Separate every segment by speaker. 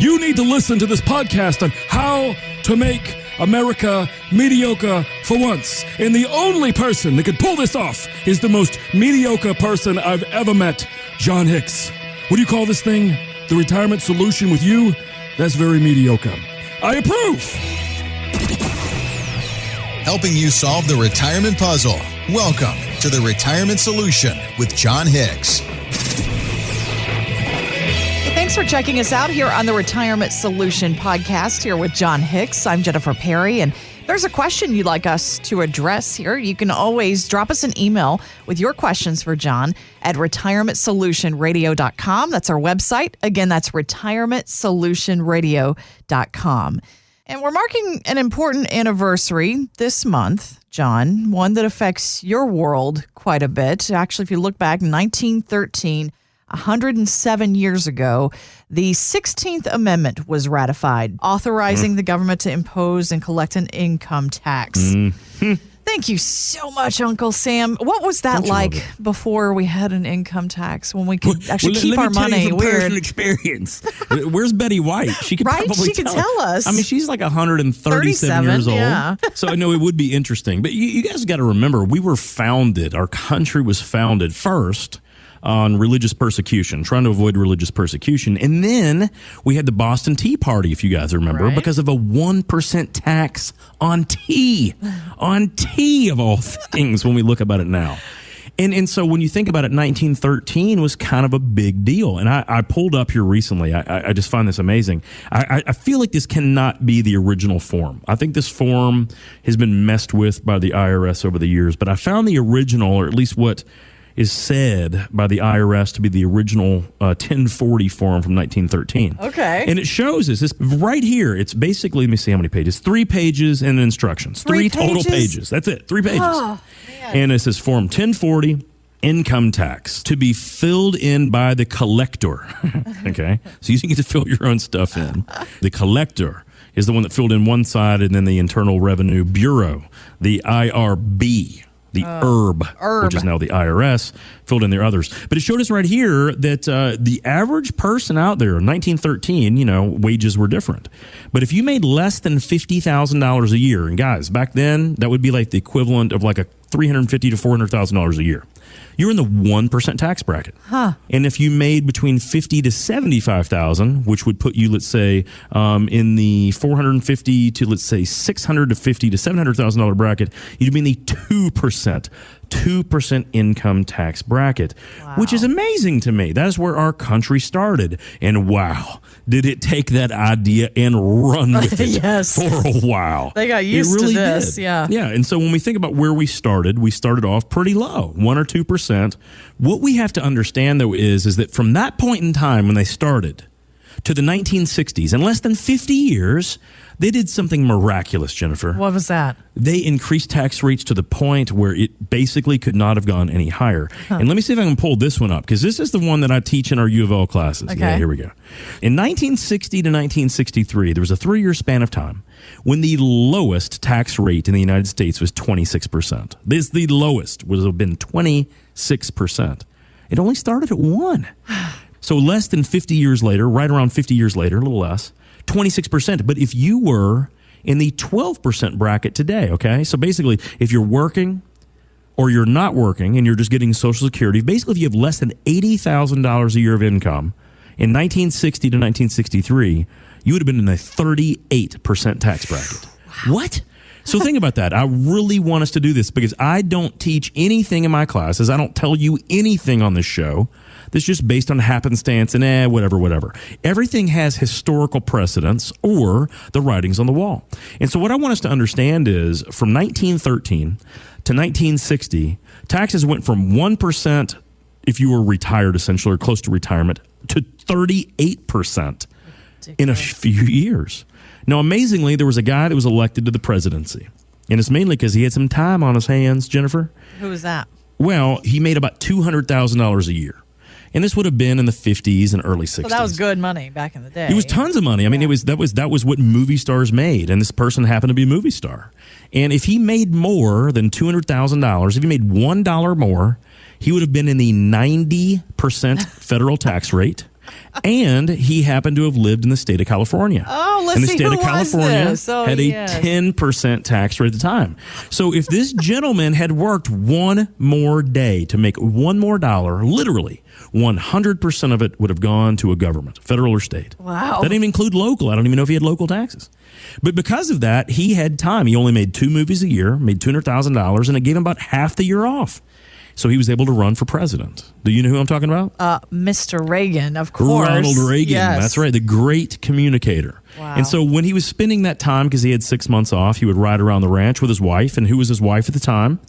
Speaker 1: You need to listen to this podcast on how to make America mediocre for once. And the only person that could pull this off is the most mediocre person I've ever met, John Hicks. What do you call this thing? The retirement solution with you? That's very mediocre. I approve.
Speaker 2: Helping you solve the retirement puzzle. Welcome to the Retirement Solution with John Hicks.
Speaker 3: Thanks for checking us out here on the Retirement Solution podcast here with John Hicks. I'm Jennifer Perry, and if there's a question you'd like us to address here, you can always drop us an email with your questions for John at retirementsolutionradio.com. That's our website. Again, that's retirementsolutionradio.com. And we're marking an important anniversary this month, John, one that affects your world quite a bit. Actually, if you look back, 1913, 107 years ago, the 16th Amendment was ratified, authorizing the government to impose and collect an income tax. Mm-hmm. Thank you so much, Uncle Sam. What was that like before we had an income tax, when we could actually keep our money?
Speaker 4: Let me tell you from personal experience. Where's Betty White? She could
Speaker 3: right?
Speaker 4: probably
Speaker 3: she could tell us.
Speaker 4: I mean, she's like 137 years old.
Speaker 3: Yeah.
Speaker 4: So I know it would be interesting. But you guys got to remember, we were founded, our country was founded first on religious persecution, trying to avoid religious persecution. And then we had the Boston Tea Party, if you guys remember, because of a 1% tax on tea. On tea, of all things, when we look about it now. And so when you think about it, 1913 was kind of a big deal. And I pulled up here recently. I just find this amazing. I feel like this cannot be the original form. I think this form has been messed with by the IRS over the years. But I found the original, or at least what is said by the IRS to be the original 1040 form from 1913.
Speaker 3: Okay.
Speaker 4: And it shows us this right here. It's basically, let me see how many pages. 3 pages and instructions. Three total pages. That's it. 3 pages. Oh, and it says Form 1040, income tax, to be filled in by the collector. Okay. So you get to fill your own stuff in. The collector is the one that filled in one side, and then the Internal Revenue Bureau, the IRB. The IRB, which is now the IRS, filled in their others. But it showed us right here that the average person out there in 1913, wages were different. But if you made less than $50,000 a year, and guys, back then, that would be like the equivalent of like a $350,000 to $400,000 a year. You're in the 1% tax bracket.
Speaker 3: Huh.
Speaker 4: And if you made between $50,000 to $75,000, which would put you, let's say, in the $450,000 to, let's say, $600,000 to $50,000 to $700,000 bracket, you'd be in the 2% income tax bracket, which is amazing to me. That is where our country started. And wow, did it take that idea and run with it for a while.
Speaker 3: They got used to this.
Speaker 4: Did.
Speaker 3: Yeah.
Speaker 4: And so when we think about where we started off pretty low, 1 or 2%. What we have to understand, though, is that from that point in time when they started to the 1960s, in less than 50 years, they did something miraculous, Jennifer.
Speaker 3: What was that?
Speaker 4: They increased tax rates to the point where it basically could not have gone any higher. Huh. And let me see if I can pull this one up, because this is the one that I teach in our U of L classes.
Speaker 3: Okay.
Speaker 4: Yeah, here we go. In 1960 to 1963, there was a 3-year span of time when the lowest tax rate in the United States was 26%. The lowest would have been 26%. It only started at 1. So less than 50 years later, right around 50 years later, a little less, 26%. But if you were in the 12% bracket today, okay? So basically, if you're working or you're not working and you're just getting Social Security, basically if you have less than $80,000 a year of income, in 1960 to 1963, you would have been in the 38% tax bracket. Wow. What? So think about that. I really want us to do this because I don't teach anything in my classes. I don't tell you anything on this show that's just based on happenstance and whatever. Everything has historical precedence or the writings on the wall. And so what I want us to understand is from 1913 to 1960, taxes went from 1% if you were retired essentially or close to retirement to 38% in a few years. Now, amazingly, there was a guy that was elected to the presidency. And it's mainly because he had some time on his hands, Jennifer.
Speaker 3: Who was that?
Speaker 4: Well, he made about $200,000 a year. And this would have been in the 50s and early 60s.
Speaker 3: So that was good money back in the day.
Speaker 4: It was tons of money. I mean, that was what movie stars made, and this person happened to be a movie star. And if he made more than $200,000, if he made $1 more, he would have been in the 90% federal tax rate. And he happened to have lived in the state of California.
Speaker 3: Oh, let's
Speaker 4: and the
Speaker 3: see,
Speaker 4: state
Speaker 3: who
Speaker 4: of California
Speaker 3: was this? Oh,
Speaker 4: had a
Speaker 3: yes.
Speaker 4: 10% tax rate at the time. So if this gentleman had worked one more day to make one more dollar, literally 100% of it would have gone to a government, federal or state.
Speaker 3: Wow.
Speaker 4: That didn't even include local. I don't even know if he had local taxes. But because of that, he had time. He only made 2 movies a year, made $200,000, and it gave him about half the year off. So he was able to run for president. Do you know who I'm talking about?
Speaker 3: Mr. Reagan, of course.
Speaker 4: Ronald Reagan.
Speaker 3: Yes.
Speaker 4: That's right. The great communicator.
Speaker 3: Wow.
Speaker 4: And so when he was spending that time, because he had 6 months off, he would ride around the ranch with his wife. And who was his wife at the time?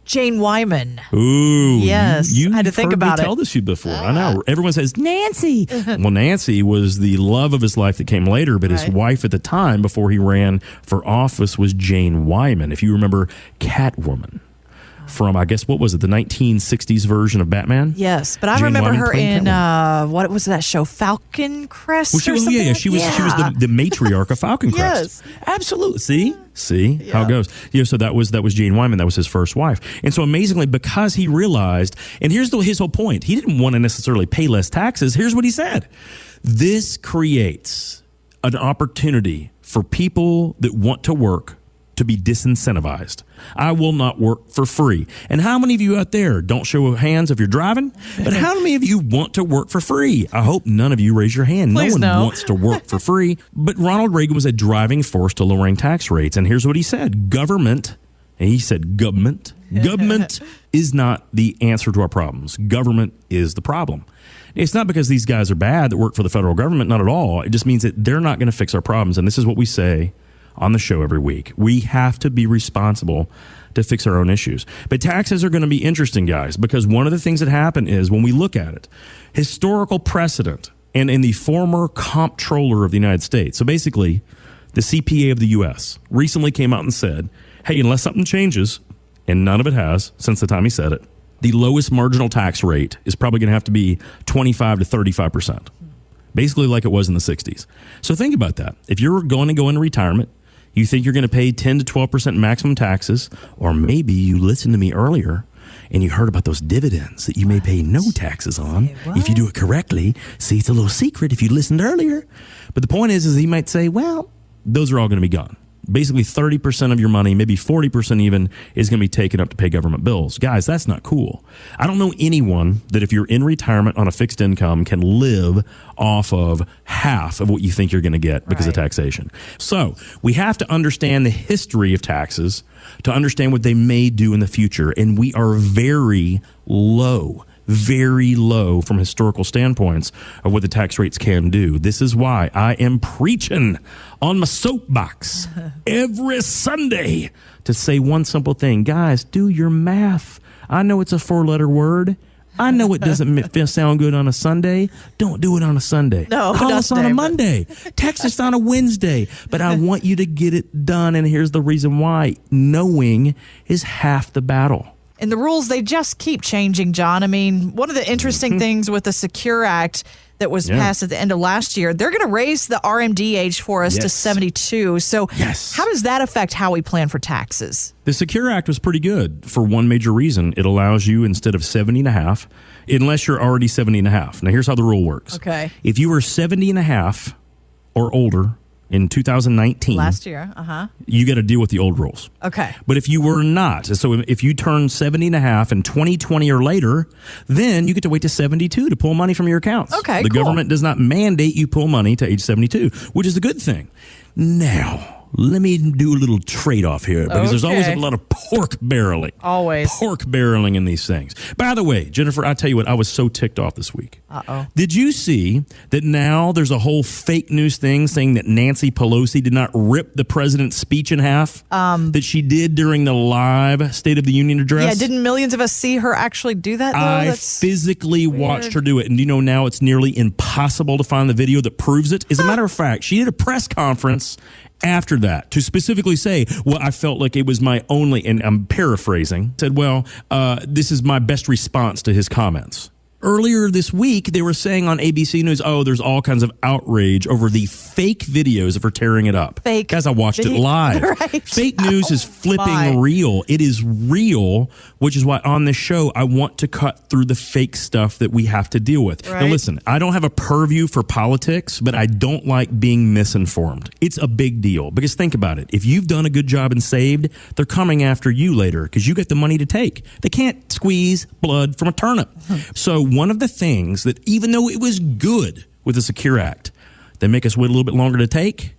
Speaker 3: Jane Wyman.
Speaker 4: Ooh.
Speaker 3: Yes.
Speaker 4: You
Speaker 3: I had to think
Speaker 4: heard
Speaker 3: about
Speaker 4: me
Speaker 3: it.
Speaker 4: tell this to you before. I know. Everyone says, Nancy. Well, Nancy was the love of his life that came later, but his
Speaker 3: Right.
Speaker 4: wife at the time, before he ran for office, was Jane Wyman. If you remember Catwoman from, I guess, what was it, the 1960s version of Batman?
Speaker 3: Yes, but I
Speaker 4: Jane
Speaker 3: remember
Speaker 4: Wyman
Speaker 3: her
Speaker 4: played
Speaker 3: in
Speaker 4: Catwoman.
Speaker 3: what was that show, Falcon Crest?
Speaker 4: Well, she
Speaker 3: or
Speaker 4: was,
Speaker 3: something?
Speaker 4: she was the matriarch of Falcon Crest.
Speaker 3: Yes.
Speaker 4: Absolutely. See how it goes. So that was Jane Wyman. That was his first wife. And so amazingly, because he realized, and here's his whole point, he didn't want to necessarily pay less taxes. Here's what he said: this creates an opportunity for people that want to work to be disincentivized. I will not work for free. And how many of you out there, don't show of hands if you're driving, but how many of you want to work for free? I hope none of you raise your hand.
Speaker 3: Please
Speaker 4: No one
Speaker 3: no.
Speaker 4: wants to work for free. But Ronald Reagan was a driving force to lowering tax rates. And here's what he said: government, and he said government is not the answer to our problems. Government is the problem. It's not because these guys are bad that work for the federal government, not at all. It just means that they're not going to fix our problems. And this is what we say on the show every week. We have to be responsible to fix our own issues. But taxes are going to be interesting, guys, because one of the things that happen is when we look at it, historical precedent, and in the former comptroller of the United States, so basically the CPA of the U.S., recently came out and said, hey, unless something changes, and none of it has since the time he said it, the lowest marginal tax rate is probably going to have to be 25 to 35%, basically like it was in the 60s. So think about that. If you're going to go into retirement, you think you're going to pay 10 to 12% maximum taxes, or maybe you listened to me earlier and you heard about those dividends that you may pay no taxes on if you do it correctly. See, it's a little secret if you listened earlier. But the point is he might say, well, those are all going to be gone. Basically 30% of your money, maybe 40% even, is going to be taken up to pay government bills. Guys, that's not cool. I don't know anyone that if you're in retirement on a fixed income can live off of half of what you think you're going to get because of taxation. So we have to understand the history of taxes to understand what they may do in the future. And we are very low from historical standpoints of what the tax rates can do. This is why I am preaching on my soapbox every Sunday to say one simple thing. Guys, do your math. I know it's a 4-letter word. I know it doesn't sound good on a Sunday. Don't do it on a Sunday.
Speaker 3: No,
Speaker 4: call
Speaker 3: not
Speaker 4: us on
Speaker 3: today,
Speaker 4: a
Speaker 3: but-
Speaker 4: Monday. Text us on a Wednesday. But I want you to get it done, and here's the reason why. Knowing is half the battle.
Speaker 3: And the rules, they just keep changing, John. I mean, one of the interesting things with the Secure Act that was passed at the end of last year, they're going to raise the RMD age for us to 72. So how does that affect how we plan for taxes?
Speaker 4: The Secure Act was pretty good for one major reason. It allows you, instead of 70 and a half, unless you're already 70 and a half. Now, here's how the rule works.
Speaker 3: Okay.
Speaker 4: If you were 70 and a half or older in 2019,
Speaker 3: Last year,
Speaker 4: you got to deal with the old rules.
Speaker 3: Okay.
Speaker 4: But if you were not, so if you turn 70 and a half in 2020 or later, then you get to wait to 72 to pull money from your accounts.
Speaker 3: Okay,
Speaker 4: The
Speaker 3: cool.
Speaker 4: government does not mandate you pull money to age 72, which is a good thing. Now, let me do a little trade-off here because there's always a lot of pork barreling.
Speaker 3: Always.
Speaker 4: Pork barreling in these things. By the way, Jennifer, I tell you what, I was so ticked off this week.
Speaker 3: Uh-oh.
Speaker 4: Did you see that now there's a whole fake news thing saying that Nancy Pelosi did not rip the president's speech in half that she did during the live State of the Union address?
Speaker 3: Yeah, didn't millions of us see her actually do that, though?
Speaker 4: I
Speaker 3: That's
Speaker 4: physically watched her do it. And you know now it's nearly impossible to find the video that proves it? As a matter of fact, she did a press conference after that to specifically say, well, I felt like it was my only, and I'm paraphrasing, said, well, this is my best response to his comments. earlier this week, they were saying on ABC News, there's all kinds of outrage over the fake videos of her tearing it up.
Speaker 3: Fake.
Speaker 4: Guys, I watched it live.
Speaker 3: Right.
Speaker 4: Fake news is flipping real. It is real, which is why on this show, I want to cut through the fake stuff that we have to deal with.
Speaker 3: Right.
Speaker 4: Now, listen, I don't have a purview for politics, but I don't like being misinformed. It's a big deal because think about it. If you've done a good job and saved, they're coming after you later because you get the money to take. They can't squeeze blood from a turnip. So one of the things that, even though it was good with the Secure Act, they make us wait a little bit longer to take,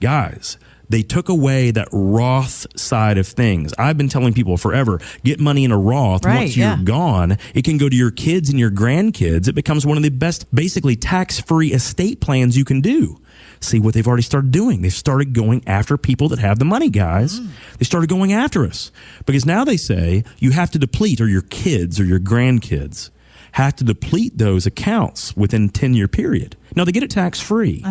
Speaker 4: guys, they took away that Roth side of things. I've been telling people forever, get money in a Roth.
Speaker 3: Right,
Speaker 4: once you're gone, it can go to your kids and your grandkids. It becomes one of the best, basically tax-free estate plans you can do. See what they've already started doing. They've started going after people that have the money, guys. They started going after us because now they say you have to deplete, or your kids or your grandkids have to deplete those accounts within a 10-year period. Now, they get it tax-free.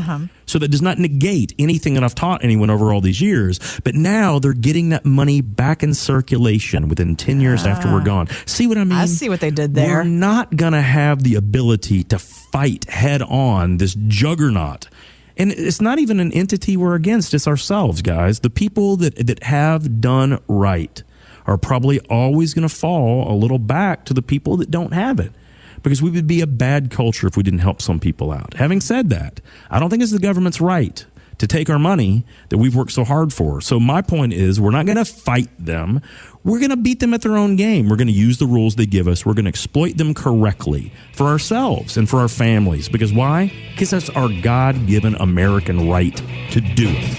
Speaker 4: So that does not negate anything that I've taught anyone over all these years. But now they're getting that money back in circulation within 10 years after we're gone. See what I mean?
Speaker 3: I see what they did there.
Speaker 4: We're not going to have the ability to fight head on this juggernaut. And it's not even an entity we're against. It's ourselves, guys. The people that have done right are probably always going to fall a little back to the people that don't have it, because we would be a bad culture if we didn't help some people out. Having said that, I don't think it's the government's right to take our money that we've worked so hard for. So my point is, we're not going to fight them. We're going to beat them at their own game. We're going to use the rules they give us. We're going to exploit them correctly for ourselves and for our families. Because why? Because that's our God-given American right to do it.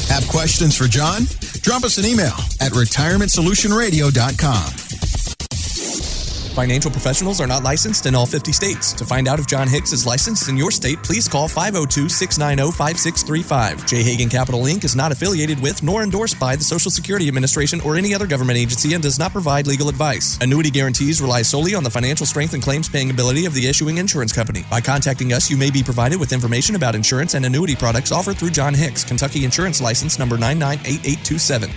Speaker 2: Have questions for John? Drop us an email at retirementsolutionradio.com.
Speaker 5: Financial professionals are not licensed in all 50 states. To find out if John Hicks is licensed in your state, please call 502-690-5635. J. Hagan Capital Inc. is not affiliated with nor endorsed by the Social Security Administration or any other government agency and does not provide legal advice. Annuity guarantees rely solely on the financial strength and claims paying ability of the issuing insurance company. By contacting us, you may be provided with information about insurance and annuity products offered through John Hicks, Kentucky Insurance License number 998827.